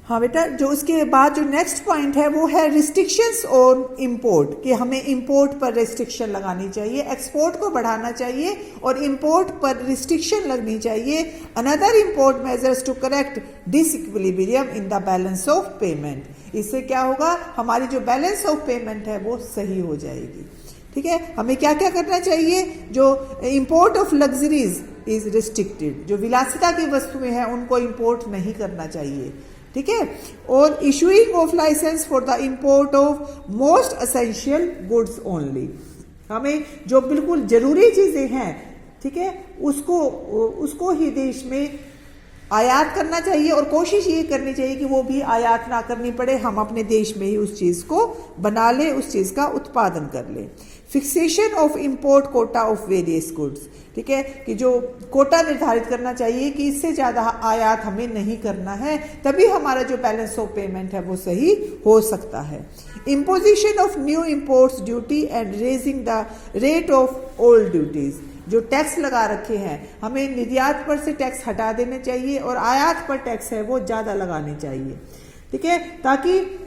हाँ बेटा, जो उसके बाद जो नेक्स्ट पॉइंट है वो है रिस्ट्रिक्शंस ऑन इंपोर्ट, कि हमें इंपोर्ट पर रिस्ट्रिक्शन लगानी चाहिए, एक्सपोर्ट को बढ़ाना चाहिए और इंपोर्ट पर रिस्ट्रिक्शन लगनी चाहिए। Another import measures to correct disequilibrium in the balance of payment. इससे क्या होगा, हमारी जो बैलेंस ऑफ पेमेंट है वो सही हो जाएगी। ठीक है, हमें क्या क्या करना चाहिए, जो import of luxuries is restricted, जो विलासिता की वस्तुएं हैं उनको इंपोर्ट नहीं करना चाहिए। ठीक है, और issuing of licence for the import of most essential goods only, हमें जो बिल्कुल जरूरी चीजें हैं, ठीक है, उसको ही देश में आयात करना चाहिए और कोशिश ये करनी चाहिए कि वो भी आयात ना करनी पड़े, हम अपने देश में ही उस चीज को बना ले, उस चीज का उत्पादन कर ले। Fixation of import Kota of various goods, ठीक है, कि जो कोटा निर्धारित करना चाहिए कि इससे ज्यादा आयात हमें नहीं करना है, तभी हमारा जो बैलेंस ऑफ पेमेंट है वो सही हो सकता है। Imposition of new imports duty and raising the rate of old duties, जो टैक्स लगा रखे हैं हमें निर्यात पर से टैक्स हटा देने चाहिए और आयात पर टैक्स है वो ज्यादा लगाने चाहिए। ठीक है, ताकि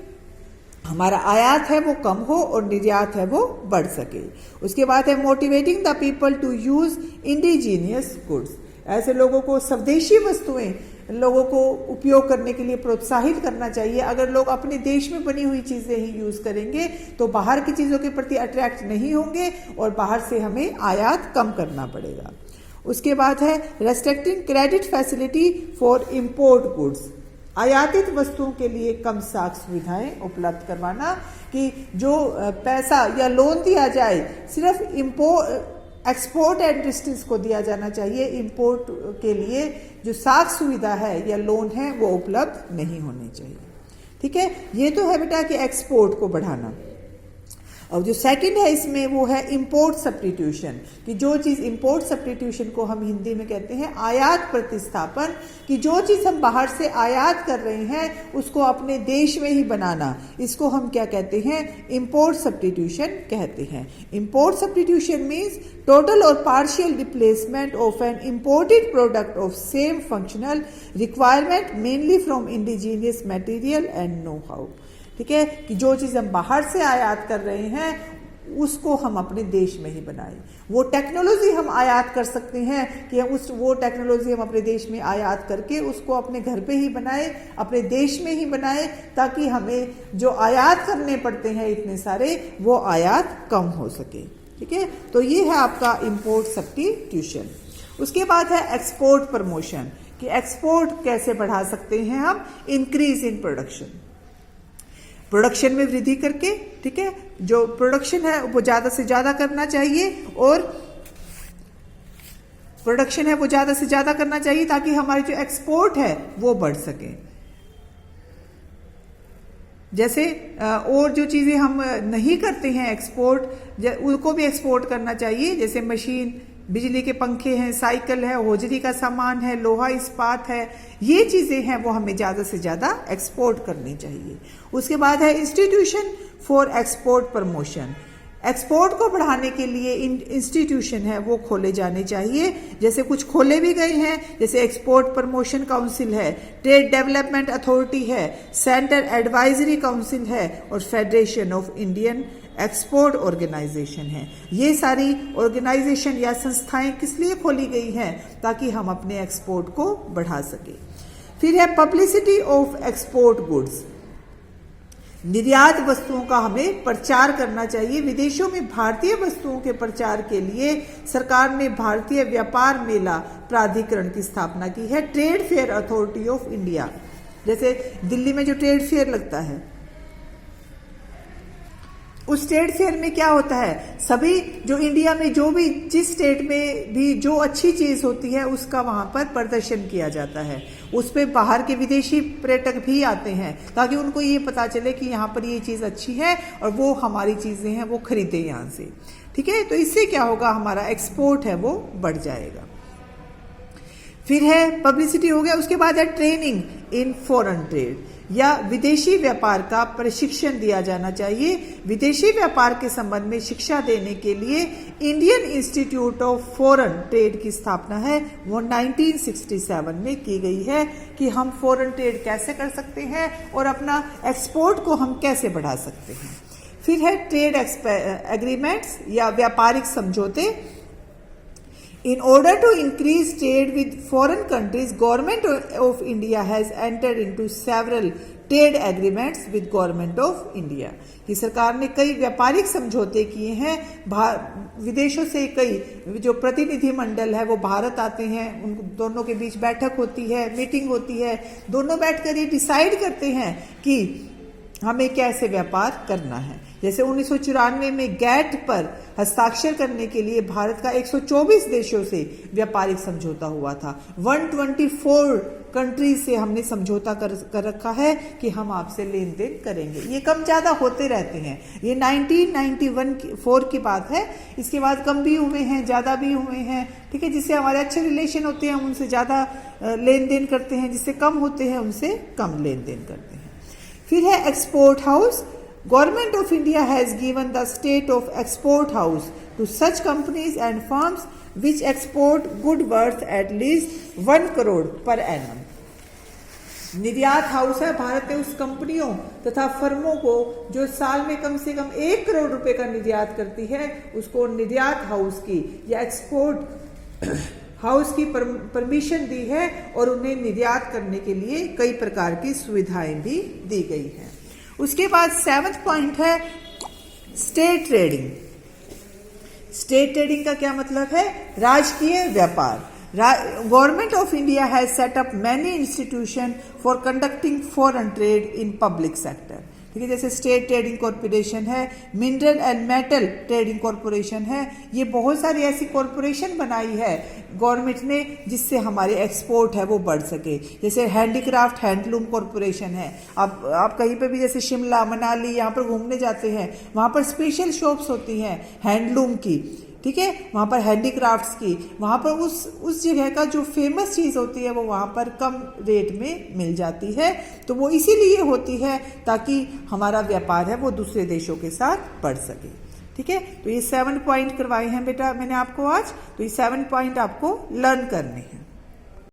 हमारा आयात है वो कम हो और निर्यात है वो बढ़ सके। उसके बाद है motivating the people to use indigenous goods, ऐसे लोगों को स्वदेशी वस्तुएं लोगों को उपयोग करने के लिए प्रोत्साहित करना चाहिए। अगर लोग अपने देश में बनी हुई चीजें ही यूज करेंगे तो बाहर की चीजों के प्रति अट्रैक्ट नहीं होंगे और बाहर से हमें आयात कम करना पड़ेगा। उसके बाद है restricting credit facility for import goods, आयातित वस्तुओं के लिए कम साख सुविधाएं उपलब्ध करवाना, कि जो पैसा या लोन दिया जाए सिर्फ एक्सपोर्ट एंड डिस्टेंस को दिया जाना चाहिए, इंपोर्ट के लिए जो साख सुविधा है या लोन है वो उपलब्ध नहीं होने चाहिए। ठीक है, ये तो है बेटा कि एक्सपोर्ट को बढ़ाना। और जो सेकंड है इसमें वो है इंपोर्ट सब्स्टिट्यूशन, कि जो चीज़ इंपोर्ट सब्स्टिट्यूशन को हम हिंदी में कहते हैं आयात प्रतिस्थापन, कि जो चीज़ हम बाहर से आयात कर रहे हैं उसको अपने देश में ही बनाना, इसको हम क्या कहते हैं, इंपोर्ट सब्स्टिट्यूशन कहते हैं। इंपोर्ट सब्स्टिट्यूशन मीन्स टोटल और partial replacement of an imported product of same functional requirement mainly from indigenous material and know how. ठीक है, कि जो चीज़ हम बाहर से आयात कर रहे हैं उसको हम अपने देश में ही बनाएं। वो टेक्नोलॉजी हम आयात कर सकते हैं कि वो टेक्नोलॉजी हम अपने देश में आयात करके उसको अपने घर पे ही बनाएं, अपने देश में ही बनाएं, ताकि हमें जो आयात करने पड़ते हैं इतने सारे वो आयात कम हो सके। ठीक है, तो ये है आपका इंपोर्ट सब्स्टिट्यूशन। उसके बाद है एक्सपोर्ट प्रमोशन, कि एक्सपोर्ट कैसे बढ़ा सकते हैं हम, इंक्रीज इन प्रोडक्शन, प्रोडक्शन में वृद्धि करके, ठीक है, जो प्रोडक्शन है वो ज्यादा से ज्यादा करना चाहिए और प्रोडक्शन है वो ज्यादा से ज्यादा करना चाहिए ताकि हमारी जो एक्सपोर्ट है वो बढ़ सके। जैसे और जो चीजें हम नहीं करते हैं एक्सपोर्ट, उनको भी एक्सपोर्ट करना चाहिए, जैसे मशीन, बिजली के पंखे हैं, साइकिल है, होजरी का सामान है, लोहा इस्पात है, ये चीजें हैं वो हमें ज्यादा से ज्यादा एक्सपोर्ट करनी चाहिए। उसके बाद है institution for export promotion, export को बढ़ाने के लिए इंस्टीट्यूशन है वो खोले जाने चाहिए, जैसे कुछ खोले भी गए हैं, जैसे एक्सपोर्ट प्रमोशन काउंसिल है, ट्रेड डेवलपमेंट अथॉरिटी है, सेंटर एडवाइजरी काउंसिल है और federation of Indian export organisation है। ये सारी ऑर्गेनाइजेशन या संस्थाएं किस लिए खोली गई हैं, ताकि हम अपने एक्सपोर्ट को बढ़ा सके। फिर है पब्लिसिटी ऑफ एक्सपोर्ट गुड्स, निर्यात वस्तुओं का हमें प्रचार करना चाहिए। विदेशों में भारतीय वस्तुओं के प्रचार के लिए सरकार ने भारतीय व्यापार मेला प्राधिकरण की स्थापना की है, trade fair authority of India. जैसे दिल्ली में जो ट्रेड फेयर लगता है, उस ट्रेड फेयर में क्या होता है, सभी जो इंडिया में जो भी जिस स्टेट में भी जो अच्छी चीज होती है उसका वहां पर प्रदर्शन किया जाता है। उस पे बाहर के विदेशी पर्यटक भी आते हैं ताकि उनको ये पता चले कि यहाँ पर ये चीज अच्छी है और वो हमारी चीजें हैं वो खरीदे यहाँ से। ठीक है, तो इससे क्या होगा, हमारा एक्सपोर्ट है वो बढ़ जाएगा। फिर है पब्लिसिटी हो गया। उसके बाद है ट्रेनिंग, इन फॉरेन ट्रेड, या विदेशी व्यापार का प्रशिक्षण दिया जाना चाहिए। विदेशी व्यापार के संबंध में शिक्षा देने के लिए Indian institute of foreign trade की स्थापना है, वो 1967 में की गई है कि हम फॉरेन ट्रेड कैसे कर सकते हैं और अपना एक्सपोर्ट को हम कैसे बढ़ा सकते हैं। फिर है ट्रेड एग्रीमेंट्स या व्यापारिक समझौते। In order to increase trade with foreign countries, Government of India has entered into several trade agreements with Government of India। कि सरकार ने कई व्यापारिक समझौते किए हैं, विदेशों से कई जो प्रतिनिधि मंडल है वो भारत आते हैं, उन दोनों के बीच बैठक होती है, मीटिंग होती है, दोनों बैठकर ये डिसाइड करते हैं कि हमें कैसे व्यापार करना है। जैसे 1994 में गैट पर हस्ताक्षर करने के लिए भारत का 124 देशों से व्यापारिक समझौता हुआ था। 124 कंट्रीज से हमने समझौता कर रखा है कि हम आपसे लेन देन करेंगे। ये कम ज्यादा होते रहते हैं, ये 1991-4 की बात है। इसके बाद कम भी हुए हैं, ज्यादा भी हुए हैं, ठीक है। जिससे हमारे अच्छे रिलेशन होते हैं हम उनसे ज्यादा लेन देन करते हैं, जिससे कम होते हैं उनसे कम लेन देन करते हैं। फिर है export house. Government of India has given the state of export house to such companies and firms which export good worth at least 1 crore per annum। निर्यात हाउस है, भारत ने उस कंपनियों तथा फर्मों को जो साल में कम से कम 1 करोड़ रुपए का निर्यात करती है, उसको निर्यात हाउस की या एक्सपोर्ट हाउस की परमिशन दी है और उन्हें निर्यात करने के लिए कई प्रकार की सुविधाएं भी दी गई हैं। उसके बाद 7th पॉइंट है स्टेट ट्रेडिंग। स्टेट ट्रेडिंग का क्या मतलब है? राजकीय व्यापार। Government of India has set up many institution for conducting foreign trade in public sector. ठीक है, जैसे स्टेट ट्रेडिंग कॉरपोरेशन है, mineral and metal trading corporation है, ये बहुत सारी ऐसी कॉरपोरेशन बनाई है गवर्नमेंट ने जिससे हमारे एक्सपोर्ट है वो बढ़ सके। जैसे हैंडीक्राफ्ट हैंडलूम कॉरपोरेशन है। आप कहीं पे भी जैसे शिमला मनाली यहाँ पर घूमने जाते हैं, वहाँ पर स्पेशल शॉप्स होती हैं हैंडलूम की, ठीक है, वहाँ पर हैंडीक्राफ्ट्स की, वहाँ पर उस जगह का जो फेमस चीज़ होती है वो वहाँ पर कम रेट में मिल जाती है। तो वो इसीलिए होती है ताकि हमारा व्यापार है वो दूसरे देशों के साथ बढ़ सके। ठीक है, तो ये 7 पॉइंट करवाए हैं बेटा मैंने आपको आज, तो ये 7 पॉइंट आपको लर्न करने हैं।